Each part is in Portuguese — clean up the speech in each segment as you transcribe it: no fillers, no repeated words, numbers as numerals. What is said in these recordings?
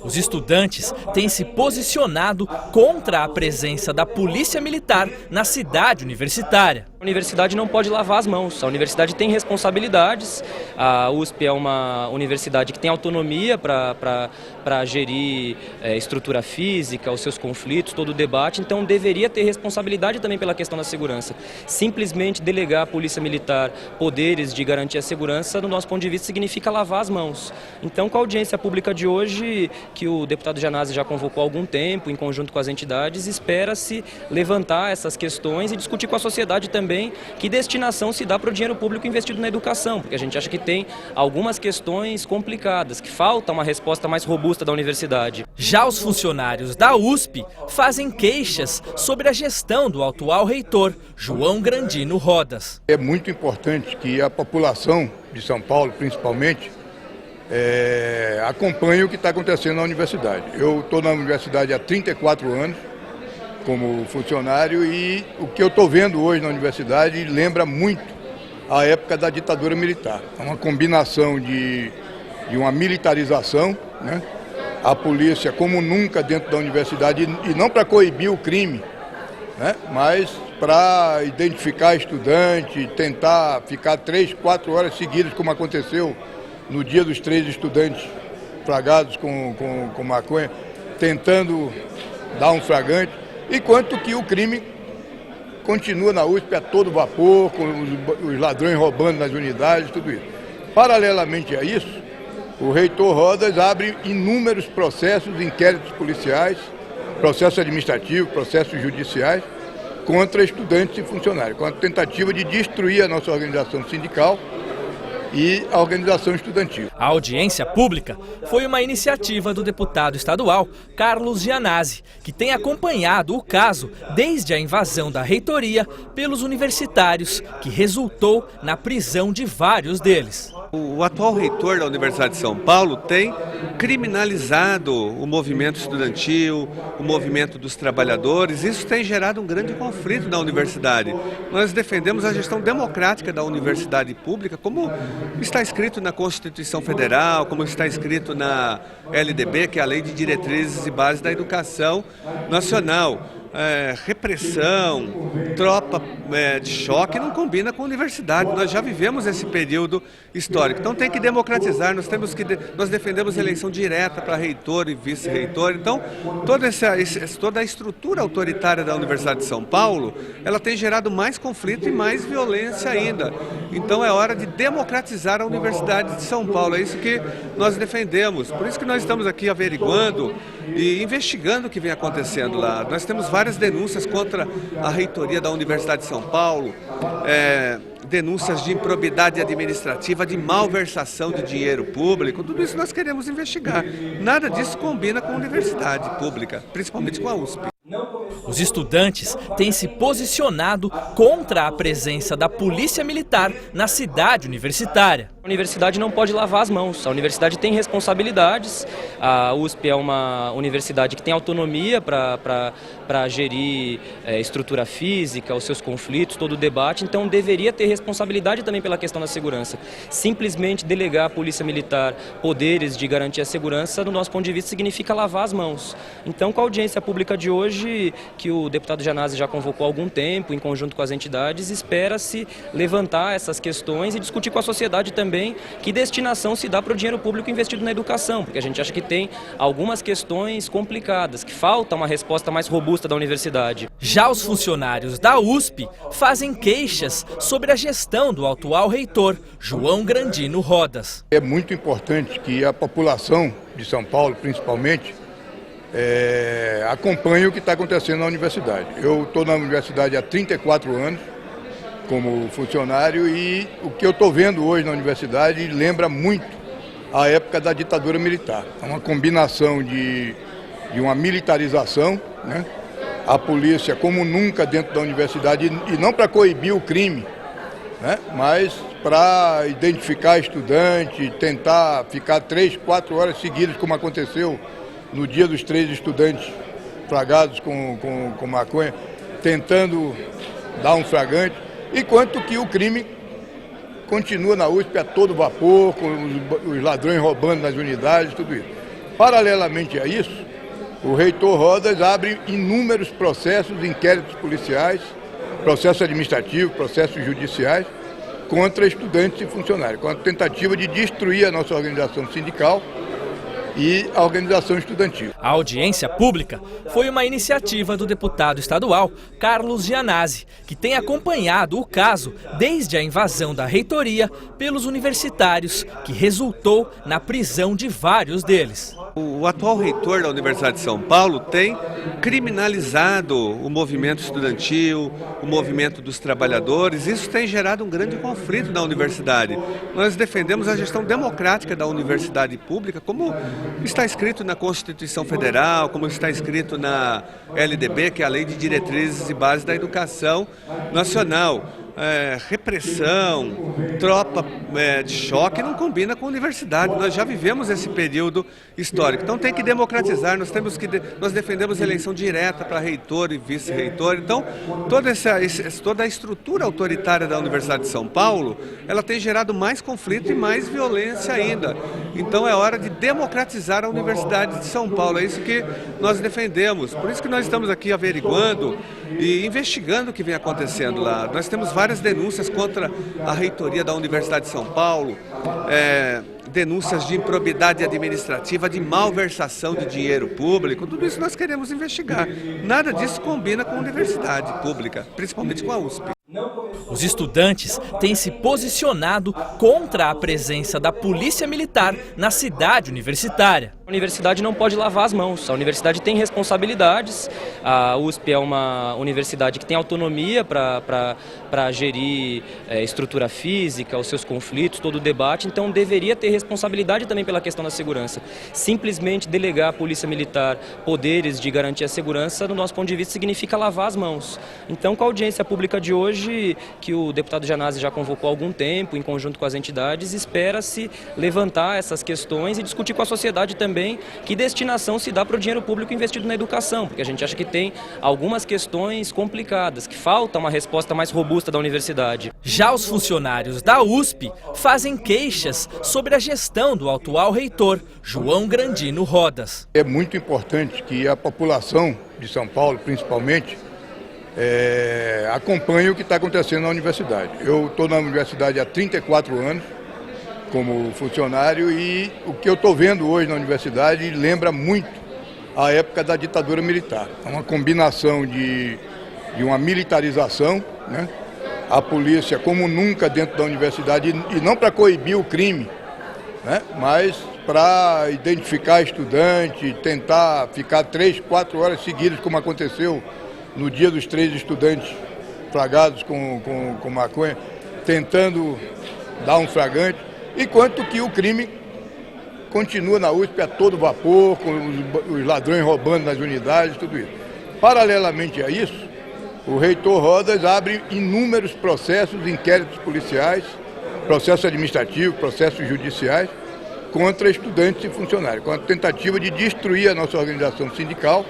Os estudantes têm se posicionado contra a presença da Polícia Militar na cidade universitária. A universidade não pode lavar as mãos, a universidade tem responsabilidades, a USP é uma universidade que tem autonomia para gerir estrutura física, os seus conflitos, todo o debate, então deveria ter responsabilidade também pela questão da segurança. Simplesmente delegar à Polícia Militar poderes de garantir a segurança, do nosso ponto de vista, significa lavar as mãos. Então, com a audiência pública de hoje, que o deputado Janasi já convocou há algum tempo, em conjunto com as entidades, espera-se levantar essas questões e discutir com a sociedade também que destinação se dá para o dinheiro público investido na educação, porque a gente acha que tem algumas questões complicadas, que falta uma resposta mais robusta da universidade. Já os funcionários da USP fazem queixas sobre a gestão do atual reitor, João Grandino Rodas. É muito importante que a população de São Paulo, principalmente, acompanhe o que está acontecendo na universidade. Eu estou na universidade há 34 anos, como funcionário, e o que eu estou vendo hoje na universidade lembra muito a época da ditadura militar. É uma combinação de uma militarização, né? A polícia como nunca dentro da universidade, e não para coibir o crime, né? Mas para identificar estudante, tentar ficar 3, 4 horas seguidas, como aconteceu no dia dos 3 estudantes flagrados com maconha, tentando dar um flagrante. Enquanto que o crime continua na USP a todo vapor, com os ladrões roubando nas unidades, tudo isso. Paralelamente a isso, o reitor Rodas abre inúmeros processos, inquéritos policiais, processos administrativos, processos judiciais, contra estudantes e funcionários, com a tentativa de destruir a nossa organização sindical e a organização estudantil. A audiência pública foi uma iniciativa do deputado estadual Carlos Janasi, que tem acompanhado o caso desde a invasão da reitoria pelos universitários, que resultou na prisão de vários deles. O atual reitor da Universidade de São Paulo tem criminalizado o movimento estudantil, o movimento dos trabalhadores. Isso tem gerado um grande conflito na universidade. Nós defendemos a gestão democrática da universidade pública, como está escrito na Constituição Federal, como está escrito na LDB, que é a Lei de Diretrizes e Bases da Educação Nacional. Repressão, tropa de choque não combina com a universidade. Nós já vivemos esse período histórico. Então tem que democratizar, nós defendemos eleição direta para reitor e vice-reitor. Então toda a estrutura autoritária da Universidade de São Paulo, ela tem gerado mais conflito e mais violência ainda. Então é hora de democratizar a Universidade de São Paulo. É isso que nós defendemos. Por isso que nós estamos aqui averiguando e investigando o que vem acontecendo lá. Nós temos várias denúncias contra a reitoria da Universidade de São Paulo, denúncias de improbidade administrativa, de malversação de dinheiro público. Tudo isso nós queremos investigar. Nada disso combina com a universidade pública, principalmente com a USP. Os estudantes têm se posicionado contra a presença da Polícia Militar na cidade universitária. A universidade não pode lavar as mãos, a universidade tem responsabilidades, a USP é uma universidade que tem autonomia para gerir estrutura física, os seus conflitos, todo o debate, então deveria ter responsabilidade também pela questão da segurança. Simplesmente delegar à Polícia Militar poderes de garantir a segurança, do nosso ponto de vista, significa lavar as mãos. Então, com a audiência pública de hoje, que o deputado Janasi já convocou há algum tempo, em conjunto com as entidades, espera-se levantar essas questões e discutir com a sociedade também que destinação se dá para o dinheiro público investido na educação, porque a gente acha que tem algumas questões complicadas, que falta uma resposta mais robusta da universidade. Já os funcionários da USP fazem queixas sobre a gestão do atual reitor, João Grandino Rodas. É muito importante que a população de São Paulo, principalmente, acompanhe o que está acontecendo na universidade. Eu estou na universidade há 34 anos, como funcionário, e o que eu estou vendo hoje na universidade lembra muito a época da ditadura militar. É uma combinação de uma militarização, né? A polícia como nunca dentro da universidade, e não para coibir o crime, né? Mas para identificar estudante, tentar ficar 3, 4 horas seguidas, como aconteceu no dia dos 3 estudantes flagrados com maconha, tentando dar um flagrante. Enquanto que o crime continua na USP a todo vapor, com os ladrões roubando nas unidades, tudo isso. Paralelamente a isso, o reitor Rodas abre inúmeros processos, inquéritos policiais, processos administrativos, processos judiciais, contra estudantes e funcionários, com a tentativa de destruir a nossa organização sindical e a organização estudantil. A audiência pública foi uma iniciativa do deputado estadual Carlos Gianazzi, que tem acompanhado o caso desde a invasão da reitoria pelos universitários, que resultou na prisão de vários deles. O atual reitor da Universidade de São Paulo tem criminalizado o movimento estudantil, o movimento dos trabalhadores. Isso tem gerado um grande conflito na universidade. Nós defendemos a gestão democrática da universidade pública, como está escrito na Constituição Federal, como está escrito na LDB, que é a Lei de Diretrizes e Bases da Educação Nacional. Repressão, tropa de choque não combina com a universidade. Nós já vivemos esse período histórico. Então tem que democratizar, nós defendemos eleição direta para reitor e vice-reitor. Então toda a estrutura autoritária da Universidade de São Paulo, ela tem gerado mais conflito e mais violência ainda. Então é hora de democratizar a Universidade de São Paulo. É isso que nós defendemos. Por isso que nós estamos aqui averiguando e investigando o que vem acontecendo lá. Nós temos várias denúncias contra a reitoria da Universidade de São Paulo, denúncias de improbidade administrativa, de malversação de dinheiro público. Tudo isso nós queremos investigar. Nada disso combina com a universidade pública, principalmente com a USP. Os estudantes têm se posicionado contra a presença da Polícia Militar na cidade universitária. A universidade não pode lavar as mãos, a universidade tem responsabilidades, a USP é uma universidade que tem autonomia para gerir estrutura física, os seus conflitos, todo o debate, então deveria ter responsabilidade também pela questão da segurança. Simplesmente delegar à Polícia Militar poderes de garantir a segurança, do nosso ponto de vista, significa lavar as mãos. Então, com a audiência pública de hoje, que o deputado Gianazzi já convocou há algum tempo, em conjunto com as entidades, espera-se levantar essas questões e discutir com a sociedade também que destinação se dá para o dinheiro público investido na educação, porque a gente acha que tem algumas questões complicadas, que falta uma resposta mais robusta da universidade. Já os funcionários da USP fazem queixas sobre a gestão do atual reitor, João Grandino Rodas. É muito importante que a população de São Paulo, principalmente, acompanhe o que está acontecendo na universidade. Eu estou na universidade há 34 anos, como funcionário, e o que eu estou vendo hoje na universidade lembra muito a época da ditadura militar. É uma combinação de uma militarização, né? A polícia como nunca dentro da universidade, e não para coibir o crime, né? Mas para identificar estudante, tentar ficar 3, 4 horas seguidas, como aconteceu no dia dos 3 estudantes flagrados com maconha, tentando dar um flagrante. Enquanto que o crime continua na USP a todo vapor, com os ladrões roubando nas unidades, tudo isso. Paralelamente a isso, o reitor Rodas abre inúmeros processos, inquéritos policiais, processos administrativos, processos judiciais, contra estudantes e funcionários, com a tentativa de destruir a nossa organização sindical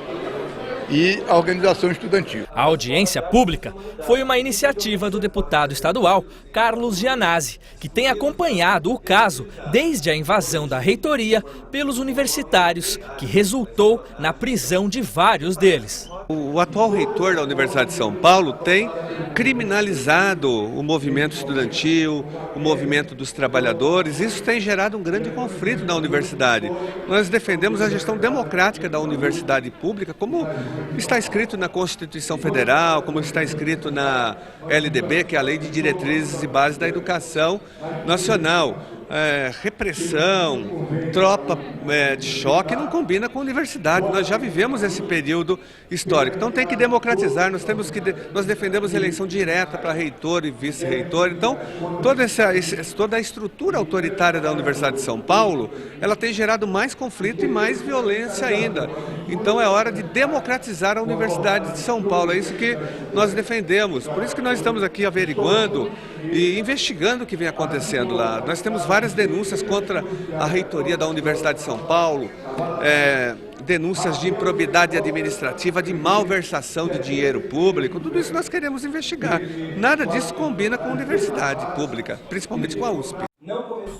e a organização estudantil. A audiência pública foi uma iniciativa do deputado estadual Carlos Gianazzi, que tem acompanhado o caso desde a invasão da reitoria pelos universitários, que resultou na prisão de vários deles. O atual reitor da Universidade de São Paulo tem criminalizado o movimento estudantil, o movimento dos trabalhadores. Isso tem gerado um grande conflito na universidade. Nós defendemos a gestão democrática da universidade pública, como está escrito na Constituição Federal, como está escrito na LDB, que é a Lei de Diretrizes e Bases da Educação Nacional. Repressão, tropa de choque não combina com a universidade. Nós já vivemos esse período histórico. Então tem que democratizar, nós defendemos eleição direta para reitor e vice-reitor. Então toda a estrutura autoritária da Universidade de São Paulo, ela tem gerado mais conflito e mais violência ainda. Então é hora de democratizar a Universidade de São Paulo. É isso que nós defendemos. Por isso que nós estamos aqui averiguando e investigando o que vem acontecendo lá. Nós temos várias denúncias contra a reitoria da Universidade de São Paulo, denúncias de improbidade administrativa, de malversação de dinheiro público. Tudo isso nós queremos investigar. Nada disso combina com a universidade pública, principalmente com a USP.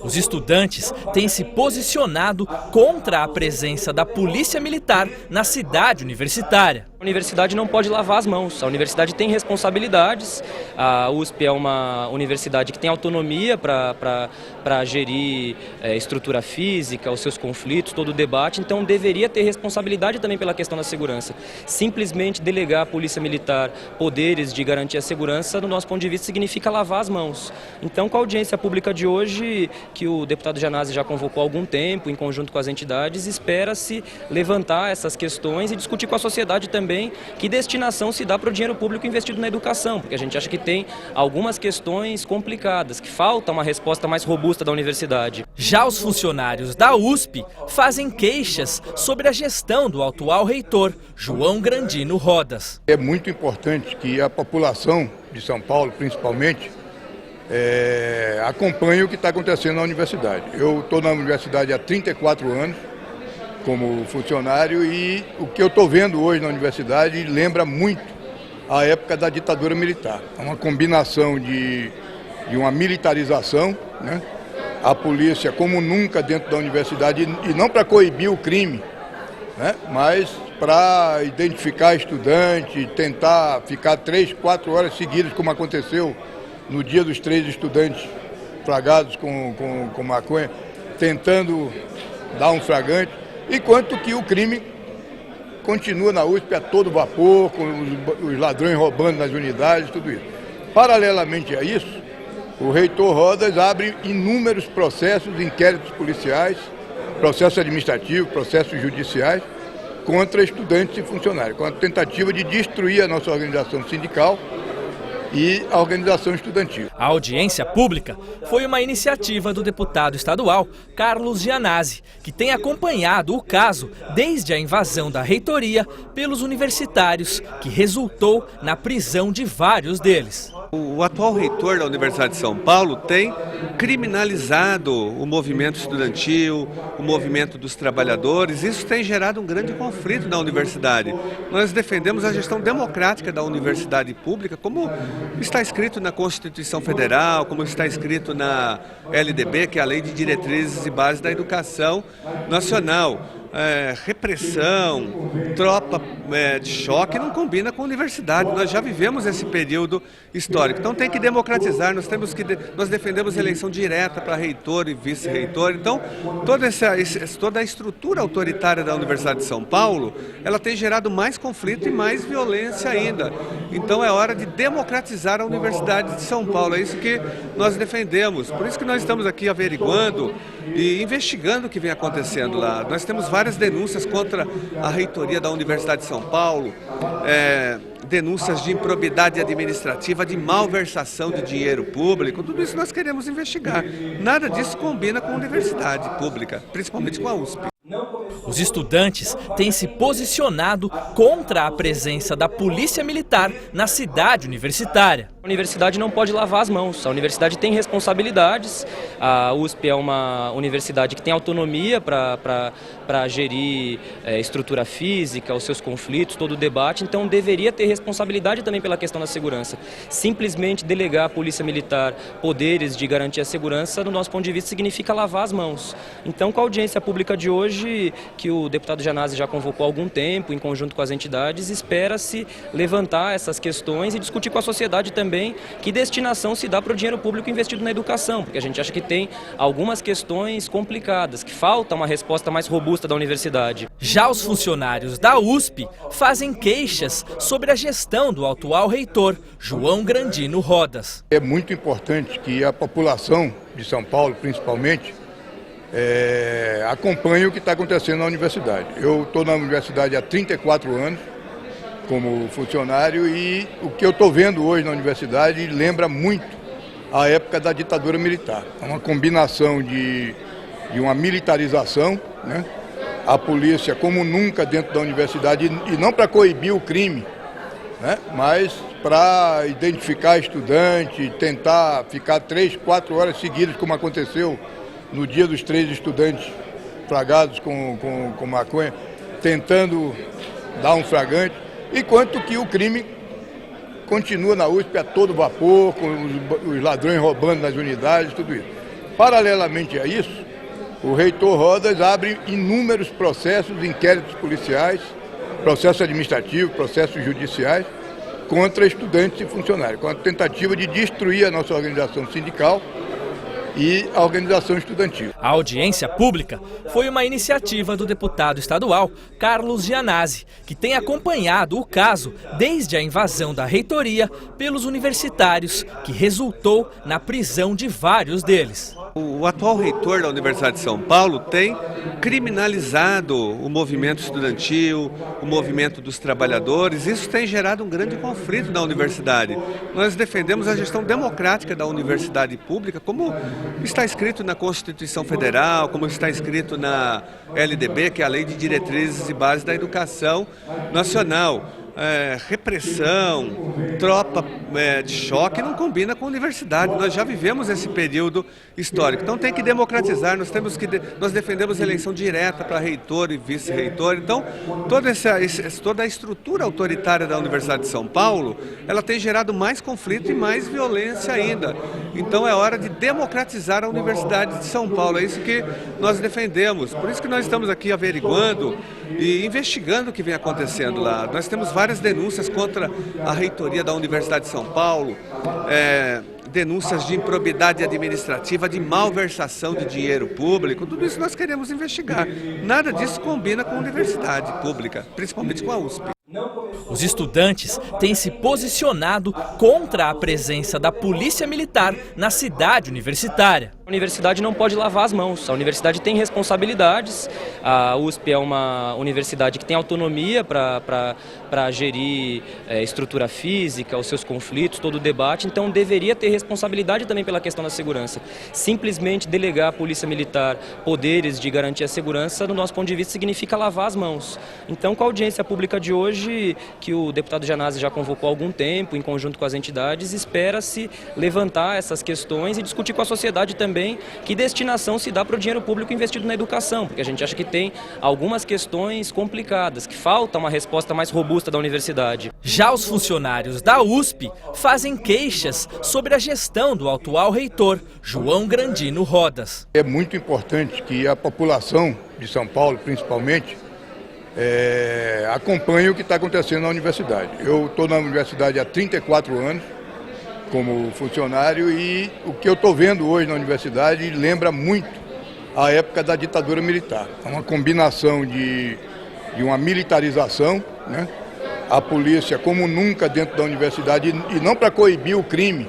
Os estudantes têm se posicionado contra a presença da polícia militar na cidade universitária. A universidade não pode lavar as mãos, a universidade tem responsabilidades, a USP é uma universidade que tem autonomia para gerir estrutura física, os seus conflitos, todo o debate, então deveria ter responsabilidade também pela questão da segurança. Simplesmente delegar à polícia militar poderes de garantir a segurança, do nosso ponto de vista, significa lavar as mãos. Então, com a audiência pública de hoje, que o deputado Gianazzi já convocou há algum tempo, em conjunto com as entidades, espera-se levantar essas questões e discutir com a sociedade também que destinação se dá para o dinheiro público investido na educação, porque a gente acha que tem algumas questões complicadas, que falta uma resposta mais robusta da universidade. Já os funcionários da USP fazem queixas sobre a gestão do atual reitor, João Grandino Rodas. É muito importante que a população de São Paulo, principalmente, acompanhe o que está acontecendo na universidade. Eu estou na universidade há 34 anos, como funcionário, e o que eu estou vendo hoje na universidade lembra muito a época da ditadura militar. É uma combinação de uma militarização, né? A polícia como nunca dentro da universidade, e não para coibir o crime, né? Mas para identificar estudante, tentar ficar 3, 4 horas seguidas, como aconteceu no dia dos 3 estudantes flagrados com maconha, tentando dar um flagrante. Enquanto que o crime continua na USP a todo vapor, com os ladrões roubando nas unidades, tudo isso. Paralelamente a isso, o reitor Rodas abre inúmeros processos, inquéritos policiais, processos administrativos, processos judiciais, contra estudantes e funcionários, com a tentativa de destruir a nossa organização sindical e a organização estudantil. A audiência pública foi uma iniciativa do deputado estadual Carlos Gianazzi, que tem acompanhado o caso desde a invasão da reitoria pelos universitários, que resultou na prisão de vários deles. O atual reitor da Universidade de São Paulo tem criminalizado o movimento estudantil, o movimento dos trabalhadores. Isso tem gerado um grande conflito na universidade. Nós defendemos a gestão democrática da universidade pública, como está escrito na Constituição Federal, como está escrito na LDB, que é a Lei de Diretrizes e Bases da Educação Nacional. Repressão, tropa de choque não combina com a universidade. Nós já vivemos esse período histórico. Então tem que democratizar, nós defendemos eleição direta para reitor e vice-reitor. Então toda a estrutura autoritária da Universidade de São Paulo, ela tem gerado mais conflito e mais violência ainda. Então é hora de democratizar a Universidade de São Paulo. É isso que nós defendemos. Por isso que nós estamos aqui averiguando e investigando o que vem acontecendo lá. Nós temos várias denúncias contra a reitoria da Universidade de São Paulo, denúncias de improbidade administrativa, de malversação de dinheiro público. Tudo isso nós queremos investigar. Nada disso combina com a universidade pública, principalmente com a USP. Os estudantes têm se posicionado contra a presença da polícia militar na cidade universitária. A universidade não pode lavar as mãos, a universidade tem responsabilidades, a USP é uma universidade que tem autonomia para gerir estrutura física, os seus conflitos, todo o debate, então deveria ter responsabilidade também pela questão da segurança. Simplesmente delegar à polícia militar poderes de garantir a segurança, do nosso ponto de vista, significa lavar as mãos. Então, com a audiência pública de hoje, que o deputado Gianazzi já convocou há algum tempo, em conjunto com as entidades, espera-se levantar essas questões e discutir com a sociedade também que destinação se dá para o dinheiro público investido na educação, porque a gente acha que tem algumas questões complicadas, que falta uma resposta mais robusta da universidade. Já os funcionários da USP fazem queixas sobre a gestão do atual reitor, João Grandino Rodas. É muito importante que a população de São Paulo, principalmente, acompanhe o que está acontecendo na universidade. Eu estou na universidade há 34 anos, como funcionário, e o que eu estou vendo hoje na universidade lembra muito a época da ditadura militar. É uma combinação de uma militarização, né? A polícia como nunca dentro da universidade, e não para coibir o crime, né? Mas para identificar estudante, tentar ficar 3, 4 horas seguidas, como aconteceu no dia dos 3 estudantes flagrados com maconha, tentando dar um flagrante. Enquanto que o crime continua na USP a todo vapor, com os ladrões roubando nas unidades, tudo isso. Paralelamente a isso, o reitor Rodas abre inúmeros processos, inquéritos policiais, processos administrativos, processos judiciais, contra estudantes e funcionários, com a tentativa de destruir a nossa organização sindical e a organização estudantil. A audiência pública foi uma iniciativa do deputado estadual Carlos Gianazzi, que tem acompanhado o caso desde a invasão da reitoria pelos universitários, que resultou na prisão de vários deles. O atual reitor da Universidade de São Paulo tem criminalizado o movimento estudantil, o movimento dos trabalhadores. Isso tem gerado um grande conflito na universidade. Nós defendemos a gestão democrática da universidade pública, como está escrito na Constituição Federal, como está escrito na LDB, que é a Lei de Diretrizes e Bases da Educação Nacional. Repressão, tropa de choque não combina com a universidade. Nós já vivemos esse período histórico. Então tem que democratizar, nós defendemos eleição direta para reitor e vice-reitor. Então toda a estrutura autoritária da Universidade de São Paulo, ela tem gerado mais conflito e mais violência ainda. Então é hora de democratizar a Universidade de São Paulo. É isso que nós defendemos. Por isso que nós estamos aqui averiguando e investigando o que vem acontecendo lá. Nós temos várias denúncias contra a reitoria da Universidade de São Paulo, denúncias de improbidade administrativa, de malversação de dinheiro público. Tudo isso nós queremos investigar. Nada disso combina com a universidade pública, principalmente com a USP. Os estudantes têm se posicionado contra a presença da polícia militar na cidade universitária. A universidade não pode lavar as mãos, a universidade tem responsabilidades, a USP é uma universidade que tem autonomia para gerir estrutura física, os seus conflitos, todo o debate, então deveria ter responsabilidade também pela questão da segurança. Simplesmente delegar à polícia militar poderes de garantir a segurança, do nosso ponto de vista, significa lavar as mãos. Então, com a audiência pública de hoje, que o deputado Gianazzi já convocou há algum tempo, em conjunto com as entidades, espera-se levantar essas questões e discutir com a sociedade também que destinação se dá para o dinheiro público investido na educação, porque a gente acha que tem algumas questões complicadas, que falta uma resposta mais robusta da universidade. Já os funcionários da USP fazem queixas sobre a gestão do atual reitor, João Grandino Rodas. É muito importante que a população de São Paulo, principalmente, acompanhe o que está acontecendo na universidade. Eu estou na universidade há 34 anos, como funcionário, e o que eu estou vendo hoje na universidade lembra muito a época da ditadura militar. É uma combinação de uma militarização, né? A polícia como nunca dentro da universidade, e não para coibir o crime,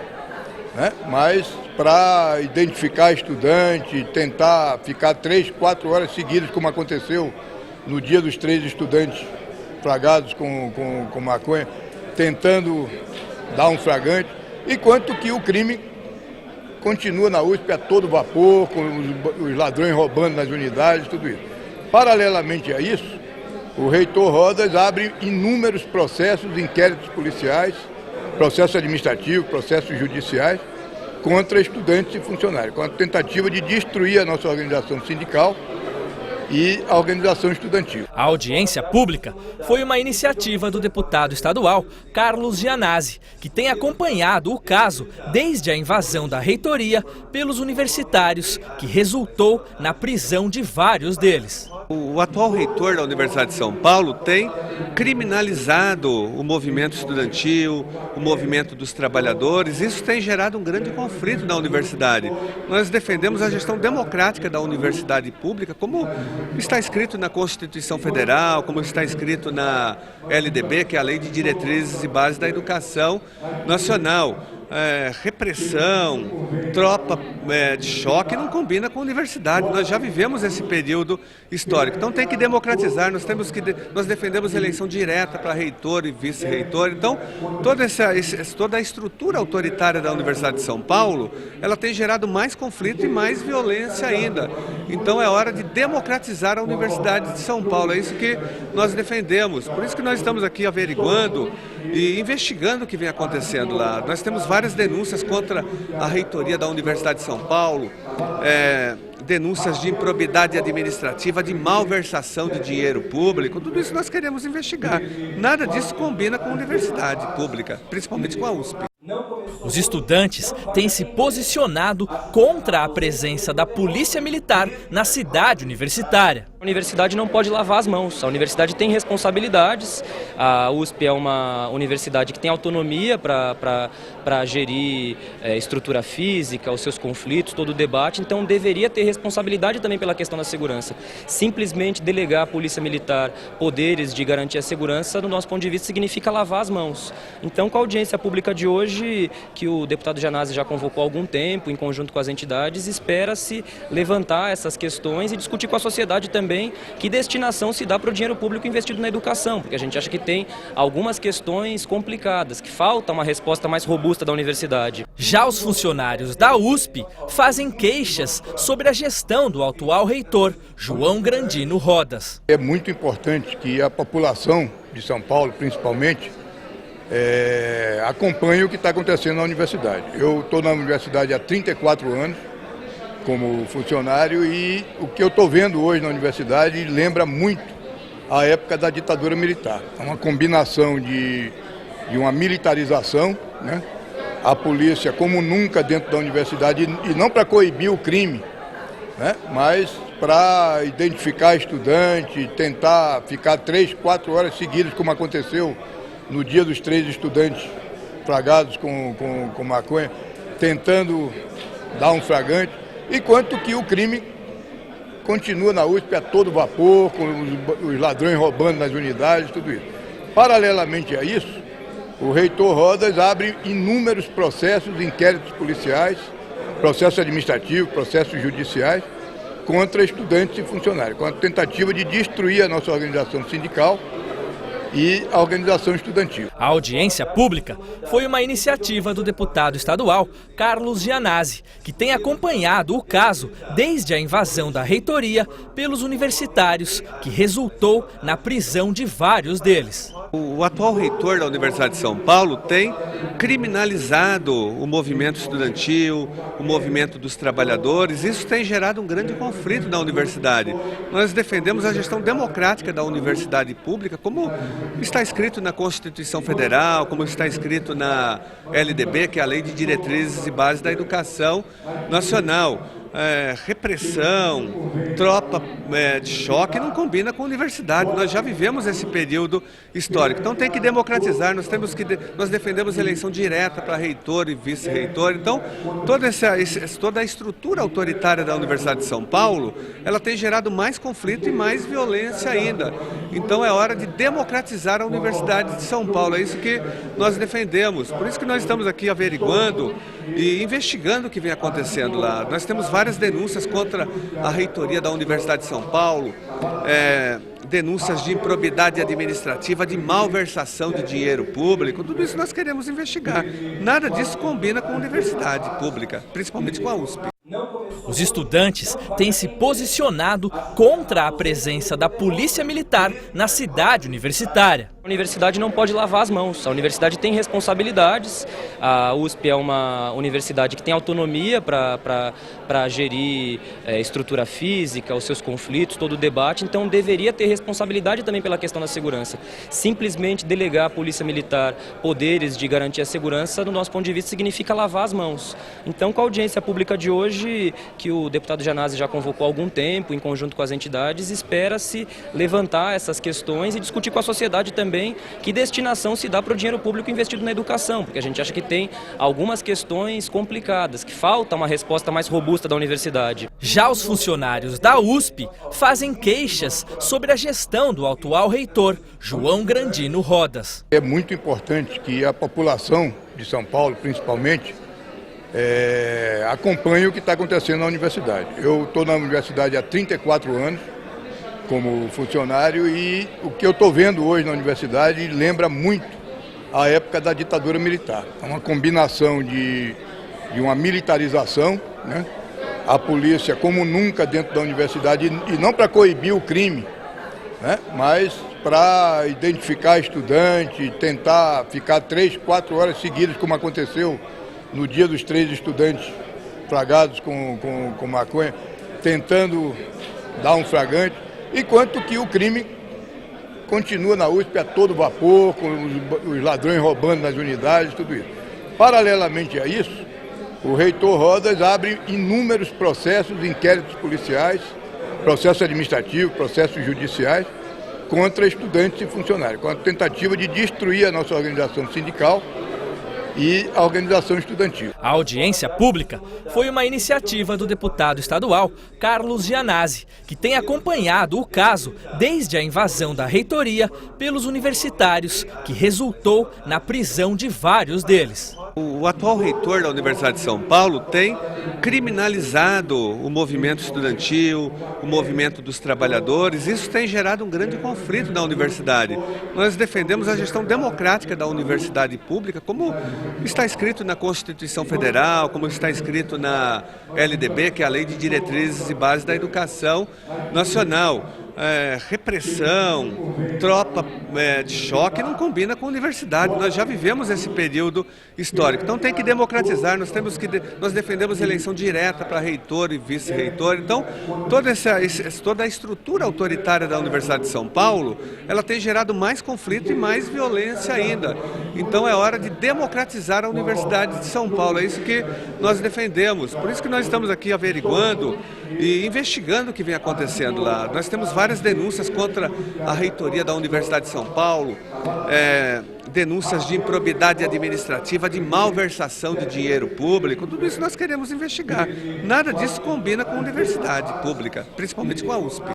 né? Mas para identificar estudante, tentar ficar 3, 4 horas seguidas, como aconteceu no dia dos 3 estudantes flagrados com maconha, tentando dar um flagrante. Enquanto que o crime continua na USP a todo vapor, com os ladrões roubando nas unidades, tudo isso. Paralelamente a isso, o reitor Rodas abre inúmeros processos, inquéritos policiais, processos administrativos, processos judiciais, contra estudantes e funcionários, com a tentativa de destruir a nossa organização sindical e a organização estudantil. A audiência pública foi uma iniciativa do deputado estadual Carlos Gianazzi, que tem acompanhado o caso desde a invasão da reitoria pelos universitários, que resultou na prisão de vários deles. O atual reitor da Universidade de São Paulo tem criminalizado o movimento estudantil, o movimento dos trabalhadores. Isso tem gerado um grande conflito na universidade. Nós defendemos a gestão democrática da universidade pública, como está escrito na Constituição Federal, como está escrito na LDB, que é a Lei de Diretrizes e Bases da Educação Nacional. Repressão, tropa de choque não combina com a universidade. Nós já vivemos esse período histórico. Então tem que democratizar, nós defendemos eleição direta para reitor e vice-reitor. Então toda a estrutura autoritária da Universidade de São Paulo, ela tem gerado mais conflito e mais violência ainda. Então é hora de democratizar a Universidade de São Paulo. É isso que nós defendemos. Por isso que nós estamos aqui averiguando e investigando o que vem acontecendo lá. Nós temos várias denúncias contra a reitoria da Universidade de São Paulo, denúncias de improbidade administrativa, de malversação de dinheiro público. Tudo isso nós queremos investigar. Nada disso combina com a universidade pública, principalmente com a USP. Os estudantes têm se posicionado contra a presença da polícia militar na cidade universitária. A universidade não pode lavar as mãos, a universidade tem responsabilidades, a USP é uma universidade que tem autonomia para gerir estrutura física, os seus conflitos, todo o debate, então deveria ter responsabilidade também pela questão da segurança. Simplesmente delegar à polícia militar poderes de garantir a segurança, do nosso ponto de vista, significa lavar as mãos. Então, com a audiência pública de hoje, que o deputado Gianazzi já convocou há algum tempo, em conjunto com as entidades, espera-se levantar essas questões e discutir com a sociedade também que destinação se dá para o dinheiro público investido na educação, porque a gente acha que tem algumas questões complicadas, que falta uma resposta mais robusta da universidade. Já os funcionários da USP fazem queixas sobre a gestão do atual reitor, João Grandino Rodas. É muito importante que a população de São Paulo, principalmente, acompanhe o que está acontecendo na universidade. Eu estou na universidade há 34 anos, como funcionário, e o que eu estou vendo hoje na universidade lembra muito a época da ditadura militar. É uma combinação de uma militarização, né? A polícia como nunca dentro da universidade, e não para coibir o crime, né? Mas para identificar estudante, tentar ficar 3, 4 horas seguidas, como aconteceu no dia dos 3 estudantes flagados com maconha, tentando dar um flagrante. Enquanto que o crime continua na USP a todo vapor, com os ladrões roubando nas unidades, tudo isso. Paralelamente a isso, o reitor Rodas abre inúmeros processos, inquéritos policiais, processos administrativos, processos judiciais, contra estudantes e funcionários, com a tentativa de destruir a nossa organização sindical e a organização estudantil. A audiência pública foi uma iniciativa do deputado estadual Carlos Gianazzi, que tem acompanhado o caso desde a invasão da reitoria pelos universitários, que resultou na prisão de vários deles. O atual reitor da Universidade de São Paulo tem criminalizado o movimento estudantil, o movimento dos trabalhadores. Isso tem gerado um grande conflito na universidade. Nós defendemos a gestão democrática da universidade pública, como está escrito na Constituição Federal, como está escrito na LDB, que é a Lei de Diretrizes e Bases da Educação Nacional. Repressão, tropa de choque não combina com a universidade. Nós já vivemos esse período histórico. Então tem que democratizar, nós defendemos eleição direta para reitor e vice-reitor. Então toda a estrutura autoritária da Universidade de São Paulo, ela tem gerado mais conflito e mais violência ainda. Então é hora de democratizar a Universidade de São Paulo. É isso que nós defendemos. Por isso que nós estamos aqui averiguando e investigando o que vem acontecendo lá. Nós temos várias denúncias contra a reitoria da Universidade de São Paulo, denúncias de improbidade administrativa, de malversação de dinheiro público. Tudo isso nós queremos investigar. Nada disso combina com a universidade pública, principalmente com a USP. Os estudantes têm se posicionado contra a presença da polícia militar na cidade universitária. A universidade não pode lavar as mãos, a universidade tem responsabilidades, a USP é uma universidade que tem autonomia para gerir estrutura física, os seus conflitos, todo o debate, então deveria ter responsabilidade também pela questão da segurança. Simplesmente delegar à polícia militar poderes de garantir a segurança, do nosso ponto de vista, significa lavar as mãos. Então, com a audiência pública de hoje, que o deputado Gianazzi já convocou há algum tempo, em conjunto com as entidades, espera-se levantar essas questões e discutir com a sociedade também que destinação se dá para o dinheiro público investido na educação, porque a gente acha que tem algumas questões complicadas, que falta uma resposta mais robusta da universidade. Já os funcionários da USP fazem queixas sobre a gestão do atual reitor, João Grandino Rodas. É muito importante que a população de São Paulo, principalmente, acompanhe o que está acontecendo na universidade. Eu estou na universidade há 34 anos, como funcionário, e o que eu estou vendo hoje na universidade lembra muito a época da ditadura militar. É uma combinação de uma militarização, né? A polícia como nunca dentro da universidade, e não para coibir o crime, né? Mas para identificar estudante, tentar ficar 3, 4 horas seguidas, como aconteceu no dia dos 3 estudantes flagados com maconha, tentando dar um flagrante. Enquanto que o crime continua na USP a todo vapor, com os ladrões roubando nas unidades, tudo isso. Paralelamente a isso, o reitor Rodas abre inúmeros processos, inquéritos policiais, processos administrativos, processos judiciais contra estudantes e funcionários, com a tentativa de destruir a nossa organização sindical e a organização estudantil. A audiência pública foi uma iniciativa do deputado estadual Carlos Gianazzi, que tem acompanhado o caso desde a invasão da reitoria pelos universitários, que resultou na prisão de vários deles. O atual reitor da Universidade de São Paulo tem criminalizado o movimento estudantil, o movimento dos trabalhadores. Isso tem gerado um grande conflito na universidade. Nós defendemos a gestão democrática da universidade pública, como está escrito na Constituição Federal, como está escrito na LDB, que é a Lei de Diretrizes e Bases da Educação Nacional. Repressão, tropa de choque não combina com a universidade. Nós já vivemos esse período histórico. Então tem que democratizar, nós defendemos eleição direta para reitor e vice-reitor. Então toda a estrutura autoritária da Universidade de São Paulo, ela tem gerado mais conflito e mais violência ainda. Então é hora de democratizar a Universidade de São Paulo. É isso que nós defendemos. Por isso que nós estamos aqui averiguando e investigando o que vem acontecendo lá. Nós temos várias denúncias contra a reitoria da Universidade de São Paulo, denúncias de improbidade administrativa, de malversação de dinheiro público. Tudo isso nós queremos investigar. Nada disso combina com a universidade pública, principalmente com a USP.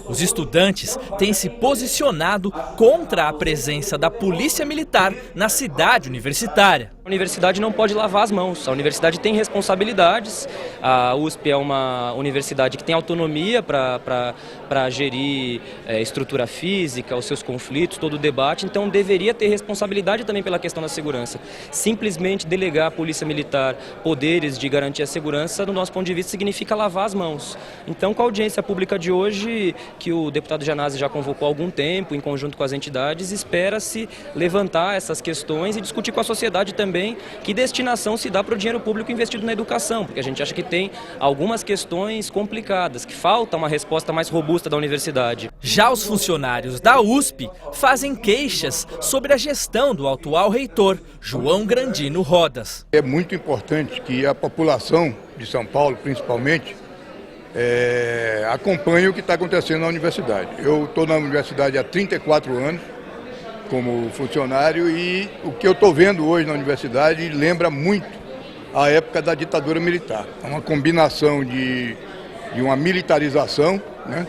Os estudantes têm se posicionado contra a presença da polícia militar na cidade universitária. A universidade não pode lavar as mãos, a universidade tem responsabilidades, a USP é uma universidade que tem autonomia para gerir estrutura física, os seus conflitos, todo o debate, então deveria ter responsabilidade também pela questão da segurança. Simplesmente delegar à polícia militar poderes de garantir a segurança, do nosso ponto de vista, significa lavar as mãos. Então, com a audiência pública de hoje, que o deputado Gianazzi já convocou há algum tempo, em conjunto com as entidades, espera-se levantar essas questões e discutir com a sociedade também que destinação se dá para o dinheiro público investido na educação, porque a gente acha que tem algumas questões complicadas, que falta uma resposta mais robusta da universidade. Já os funcionários da USP fazem queixas sobre a gestão do atual reitor, João Grandino Rodas. É muito importante que a população de São Paulo, principalmente, acompanhe o que está acontecendo na universidade. Eu estou na universidade há 34 anos, como funcionário, e o que eu estou vendo hoje na universidade lembra muito a época da ditadura militar. É uma combinação de uma militarização, né,